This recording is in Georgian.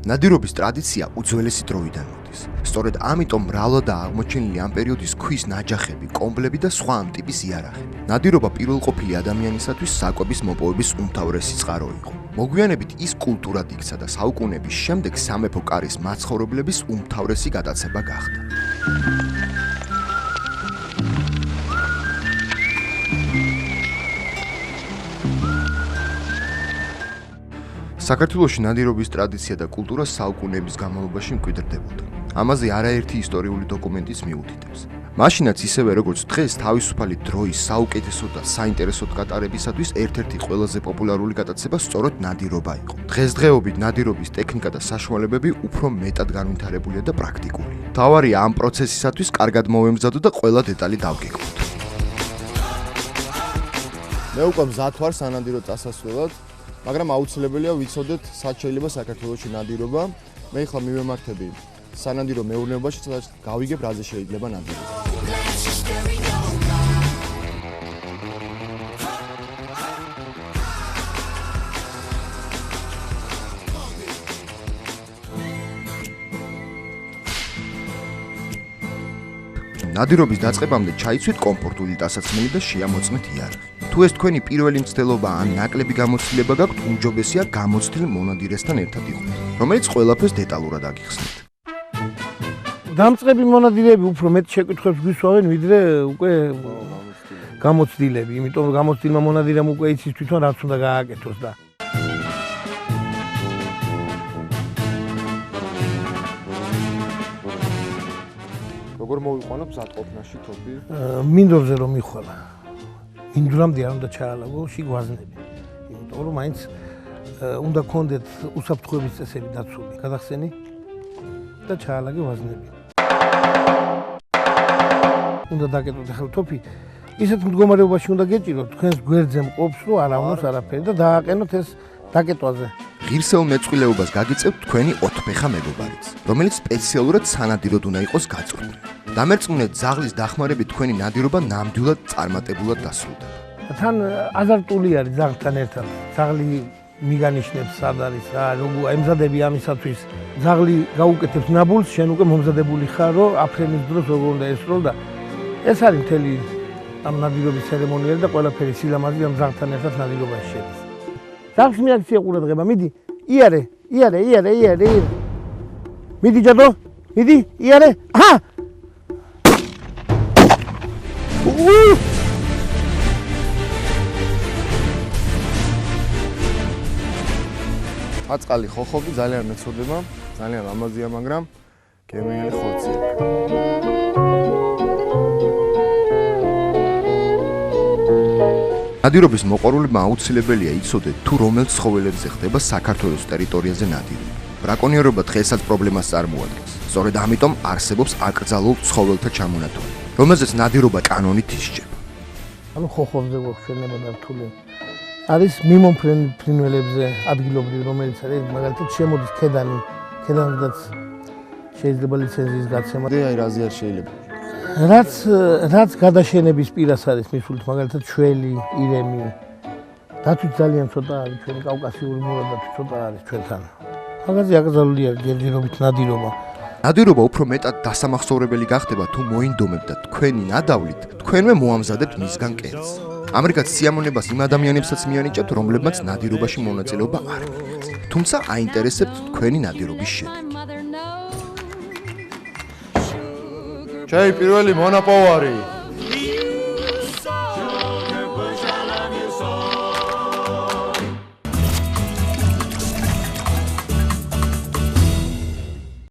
ნადირობის ტრადიცია უძველესი დროიდან მოდის. სწორედ ამიტომ მრავლადაა აღმოჩენილი ამ პერიოდის ქვის ნაჯახები, კომბლები და სხვა ამ ტიპის იარაღები. ნადირობა პირველყოფილი ადამიანისათვის საკვების მოპოვების უმთავრესი წყარო იყო. მოგვიანებით ის კულტურად იქცა და საუკუნეების შემდეგ სამეფო კარის მაცხოვრებლების უმთავრესი გადაცება გახდა. საქართველოში ნადირობის ტრადიცია და კულტურა საუკუნეების განმავლობაში მკვიდრდებოდა. ამაზე არაერთი ისტორიული დოკუმენტიც მიუთითებს. მაშინაც ისევე როგორც დღეს თავისუფალი დროის საუკეთესო და საინტერესო გატარებისათვის ერთ-ერთი ყველაზე პოპულარული გატაცება სწორედ ნადირობა იყო. დღესდღეობით ნადირობის ტექნიკა და საშუალებები უფრო მეტად განვითარებულია და პრაქტიკულია. თავარია ამ პროცესისათვის კარგად მოვემზადო და ყველა დეტალი დავგეგმოთ. მე უკვე მზად ვარ სანადირო წასასვლელად. მაგრამ აუცილებელია ვიცოდეთ, სად შეიძლება საქართველოში ნადირობა. მე ახლა მივემართები სანადირო მეურნეობაში, სადაც გავიგებ, რაზე შეიძლება ნადირობა. ნადირობის დაწყებამდე ჩაიცვით კომფორტული ტასაცმელი და შეამოწმეთ იარაღი. თუ ეს თქვენი პირველი მცდელობა ან ნაკლები გამოცდილება გაქვთ, უმჯობესია გამოცდილ მონადირესთან ერთად იყოთ, რომელიც ყველაფერს დეტალურად აგიხსნით. დამწყები მონადირეები უფრო მეტ შეკითხვებს გვისვავენ, ვიდრე უკვე გამოცდილები, იმიტომ რომ გამოცდილმა მონადირემ უკვე იცის თვითონ რაც უნდა გააკეთოს და როგორ მოვიყვანო მზადყოფნაში თოფი? მინდორზე რომ მიხვალა. მინდვრამდე არ უნდა ჩაალაგო შიგვაზნები. იმიტომ რომ მაინც უნდა გქონდეთ უსაფრთხოების წესები დაცული. გადახსენი და ჩაალაგე ვაზნები. უნდა დაკეტოთ ახლა თოფი. ისეთ მდგომარეობაში უნდა გეჭიროთ, თქვენს გვერდზე მყოფს, რომ არ ავნოს არაფერი და დააყენოთ ეს დაკეტვაზე. ღირსეულ მეწყვილეობას გაგიწევთ თქვენი ოთხფეხა მეგობარიც, რომელიც სპეციალურად სანადიროდ უნდა იყოს გაწვრთნილი. დამერწმუნეთ ძაღლის დახმარებით თქვენი ნადირობა ნამდვილად წარმატებულად დასრულდება. თან აზარტული არის ძაღლთან ერთად. ძაღლი მიგანიშნებს სად არის რა, როგორ ემზადები ამისათვის. ძაღლი გაუკეთებს ნაბულს, შენ უკვე მომზადებული ხარ, რომ აფრენის დროს როგორ უნდა ესროლ და ეს არის მთელი ამ ნადირობის ცერემონიალი და ყველაფერი სილამაზი ამ ძაღლთან ერთად ნადირობაში შედის. ძაღლს მიაქცია ყურადღება, მიდი, იარე. მიდი ჯადო, მიდი, იარე. აჰა! აწყალი ხოხობი ძალიან მეწოდება, ძალიან ლამაზია, მაგრამ გემრიელი ხორცია. ნადირობის მოყვარულებმა აუცილებელია იცოდეთ, თუ რომელ ცხოველებზე ხდება საქართველოს ტერიტორიაზე ნადირობა. ბრაკონიერობა დღესაც პრობლემას წარმოადგენს. სწორედ ამიტომ არსებობს აკრძალულ ცხოველთა ჩამონათვალი, რომელზეც ნადირობა კანონით ისჯება. ანუ ხოხობზე გვაქვს და რთული. არის მიმომფრინველებზე ადგილობრივი, რომელიც არის მაგალითად შემოდის ქედანიდაც შეიძლება ლიცენზიის გაცემა. აი რაზე არ შეიძლება. რაც გადაშენების პირას არის მისულით, მაგალითად შველი, ირემი. დათვით ძალიან ცოტა არის, ჩვენი კავკასიური მურა დათვით ცოტა არის ჩვენთან. მაგაზე აკრძალულია გერჯერობით ნადირობა. ნადირობა უფრო მეტად დასამახსოვრებელი გახდება, თუ მოინდომებთ და თქვენი ნადავლით თქვენვე მოამზადებთ მისგან კერძს. ამრიგად სიამოვნებას იმ ადამიანებსაც მიანიჭებთ, რომლებმაც ნადირობაში მონაწილეობა არ მიიღეს. თუმცა აინტერესებთ თქვენი ნადირობის შედეგი. ჩემი პირველი მონაპოვარი